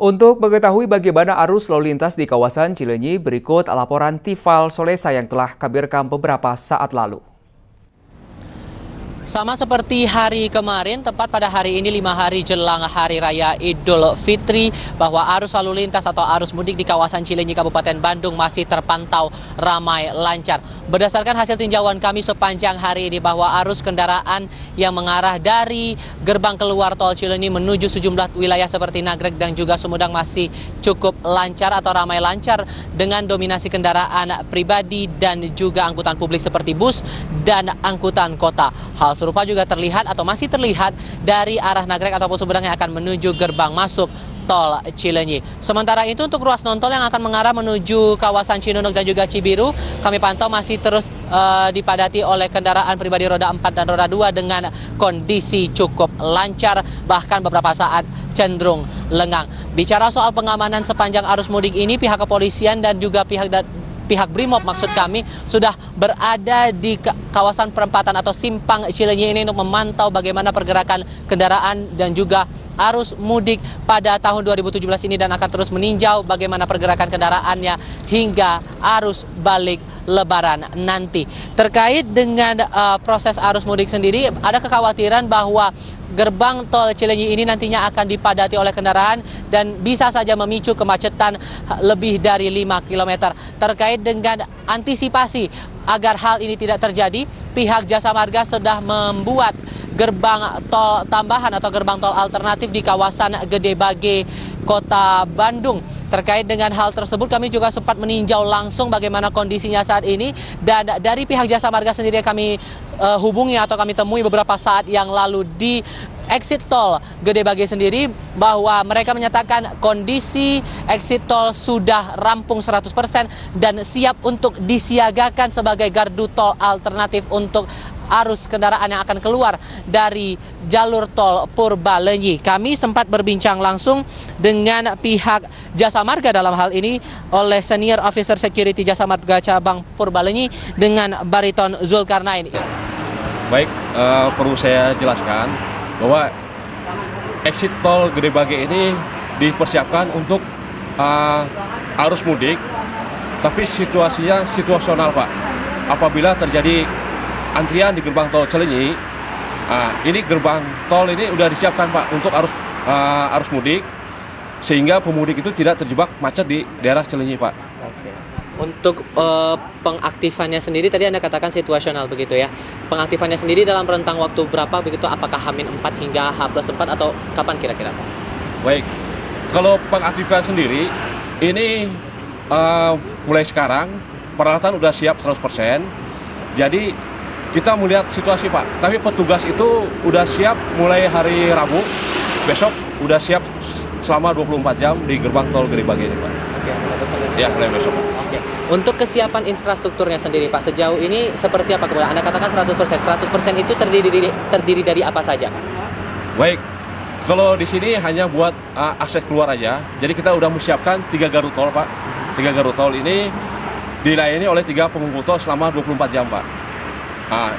Untuk mengetahui bagaimana arus lalu lintas di kawasan Cileunyi, berikut laporan Tifal Solesa yang telah kami rekam beberapa saat lalu. Sama seperti hari kemarin, tepat pada hari ini 5 hari jelang Hari Raya Idul Fitri, bahwa arus lalu lintas atau arus mudik di kawasan Cileunyi Kabupaten Bandung masih terpantau ramai lancar. Berdasarkan hasil tinjauan kami sepanjang hari ini, bahwa arus kendaraan yang mengarah dari gerbang keluar tol Cileunyi menuju sejumlah wilayah seperti Nagreg dan juga Sumedang masih cukup lancar atau ramai lancar dengan dominasi kendaraan pribadi dan juga angkutan publik seperti bus dan angkutan kota. Hal serupa juga terlihat atau masih terlihat dari arah Nagreg ataupun Sumedang yang akan menuju gerbang masuk tol Cileunyi. Sementara itu untuk ruas non-tol yang akan mengarah menuju kawasan Cinunuk dan juga Cibiru, kami pantau masih terus dipadati oleh kendaraan pribadi roda 4 dan roda 2 dengan kondisi cukup lancar, bahkan beberapa saat cenderung lengang. Bicara soal pengamanan sepanjang arus mudik ini, pihak kepolisian dan juga pihak Brimob maksud kami sudah berada di kawasan perempatan atau simpang Cileunyi ini untuk memantau bagaimana pergerakan kendaraan dan juga arus mudik pada tahun 2017 ini, dan akan terus meninjau bagaimana pergerakan kendaraannya hingga arus balik Lebaran nanti. Terkait dengan proses arus mudik sendiri, ada kekhawatiran bahwa gerbang tol Cileunyi ini nantinya akan dipadati oleh kendaraan dan bisa saja memicu kemacetan lebih dari 5 km. Terkait dengan antisipasi agar hal ini tidak terjadi, pihak Jasa Marga sudah membuat gerbang tol tambahan atau gerbang tol alternatif di kawasan Gede Bage, Kota Bandung. Terkait dengan hal tersebut, kami juga sempat meninjau langsung bagaimana kondisinya saat ini, dan dari pihak Jasa Marga sendiri yang kami hubungi atau kami temui beberapa saat yang lalu di exit tol Gede Bage sendiri, bahwa mereka menyatakan kondisi exit tol sudah rampung 100% dan siap untuk disiagakan sebagai gardu tol alternatif untuk arus kendaraan yang akan keluar dari jalur tol Purbalenyi. Kami sempat berbincang langsung dengan pihak Jasa Marga dalam hal ini oleh Senior Officer Security Jasa Marga Cabang Purbalenyi dengan Bariton Zulkarnain. Baik, perlu saya jelaskan bahwa exit tol Gede Bage ini dipersiapkan untuk arus mudik, tapi situasinya situasional, Pak. Apabila terjadi antrian di gerbang tol Cileunyi, ini gerbang tol ini sudah disiapkan, Pak, untuk arus mudik, sehingga pemudik itu tidak terjebak macet di daerah Cileunyi, Pak. Oke. Untuk pengaktifannya sendiri tadi Anda katakan situasional begitu ya. Pengaktifannya sendiri dalam rentang waktu berapa begitu? Apakah H-4 hingga H+4 atau kapan kira-kira, Pak? Baik, kalau pengaktifan sendiri ini mulai sekarang peralatan udah siap 100%. Jadi kita melihat situasi, Pak, tapi petugas itu udah siap mulai hari Rabu, besok udah siap selama 24 jam di gerbang tol Gede Bage ini, Pak. Oke, ya, mulai besok, Pak. Oke. Untuk kesiapan infrastrukturnya sendiri, Pak, sejauh ini seperti apa kemudian? Anda katakan 100%. 100% itu terdiri dari apa saja, Pak? Baik, kalau di sini hanya buat akses keluar aja. Jadi kita udah menyiapkan 3 gardu tol, Pak. 3 gardu tol ini dilayani oleh 3 pengumpul tol selama 24 jam, Pak.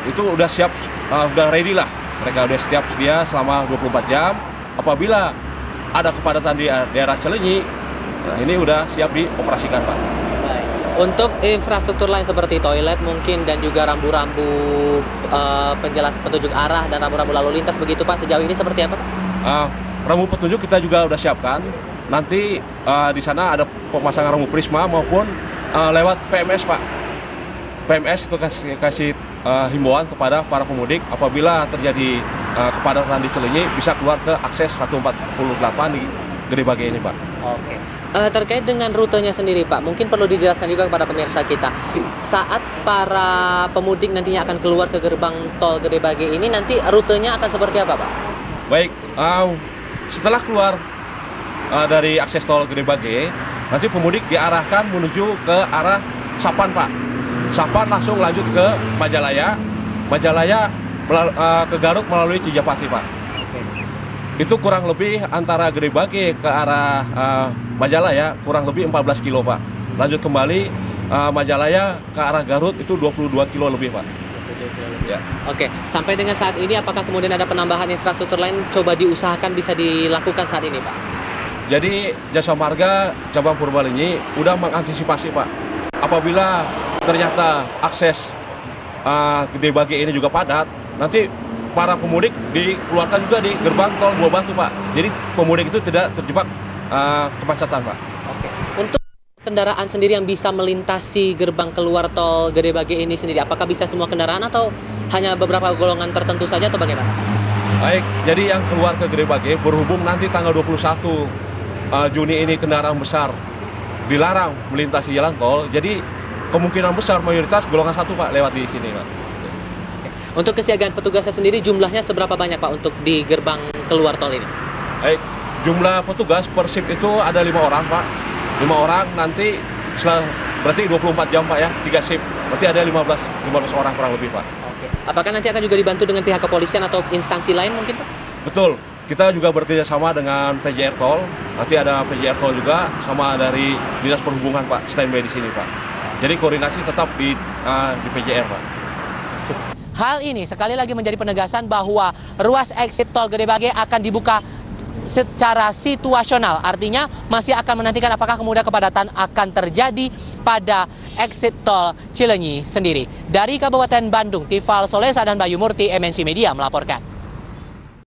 Itu udah siap, udah ready lah. Mereka udah siap sedia selama 24 jam. Apabila ada kepadatan di daerah Cileunyi, ini udah siap dioperasikan, Pak. Baik. Untuk infrastruktur lain seperti toilet mungkin dan juga rambu-rambu penjelas petunjuk arah dan rambu-rambu lalu lintas begitu, Pak, sejauh ini seperti apa, Pak? Rambu petunjuk kita juga udah siapkan. Nanti di sana ada pemasangan rambu prisma maupun lewat PMS, Pak. PMS itu kasih himbauan kepada para pemudik apabila terjadi kepadatan di Cileunyi bisa keluar ke akses 148 di Gede Bage ini, Pak. Oke. Terkait dengan rutenya sendiri, Pak, mungkin perlu dijelaskan juga kepada pemirsa kita. Saat para pemudik nantinya akan keluar ke gerbang tol Gede Bage ini, nanti rutenya akan seperti apa, Pak? Baik, setelah keluar dari akses tol Gede Bage, nanti pemudik diarahkan menuju ke arah Sapan, Pak. Sapan langsung lanjut ke Majalaya, ke Garut melalui Cijapati, Pak. Itu kurang lebih antara Gede Bage ke arah Majalaya kurang lebih 14 kilo, Pak. Lanjut kembali Majalaya ke arah Garut itu 22 kilo lebih, Pak. Ya. Oke, sampai dengan saat ini apakah kemudian ada penambahan infrastruktur lain coba diusahakan bisa dilakukan saat ini, Pak? Jadi Jasa Marga cabang Purbalenyi udah mengantisipasi Pak. Apabila ternyata akses Gede Bage ini juga padat, nanti para pemudik dikeluarkan juga di gerbang tol Buah Batu Pak. Jadi pemudik itu tidak terjebak kemacetan Pak. Oke. Untuk kendaraan sendiri yang bisa melintasi gerbang keluar tol Gede Bage ini sendiri, apakah bisa semua kendaraan atau hanya beberapa golongan tertentu saja atau bagaimana? Baik, jadi yang keluar ke Gede Bage berhubung nanti tanggal 21 Juni ini kendaraan besar dilarang melintasi jalan tol, jadi kemungkinan besar mayoritas golongan 1 Pak lewat di sini Pak. Untuk kesiagaan petugasnya sendiri jumlahnya seberapa banyak Pak untuk di gerbang keluar tol ini? Baik, jumlah petugas per shift itu ada 5 orang Pak. 5 orang nanti berarti 24 jam Pak ya, 3 shift. Berarti ada 15 orang kurang lebih Pak. Oke. Apakah nanti akan juga dibantu dengan pihak kepolisian atau instansi lain mungkin Pak? Betul, kita juga bekerja sama dengan PJR Tol. Nanti ada PJR Tol juga sama dari Dinas Perhubungan Pak, standby di sini Pak. Jadi koordinasi tetap di PJR Pak. Hal ini sekali lagi menjadi penegasan bahwa ruas exit tol Gede Bage akan dibuka secara situasional. Artinya masih akan menantikan apakah kemudian kepadatan akan terjadi pada exit tol Cileunyi sendiri. Dari Kabupaten Bandung, Tifal Solesa dan Bayu Murti, MNC Media melaporkan.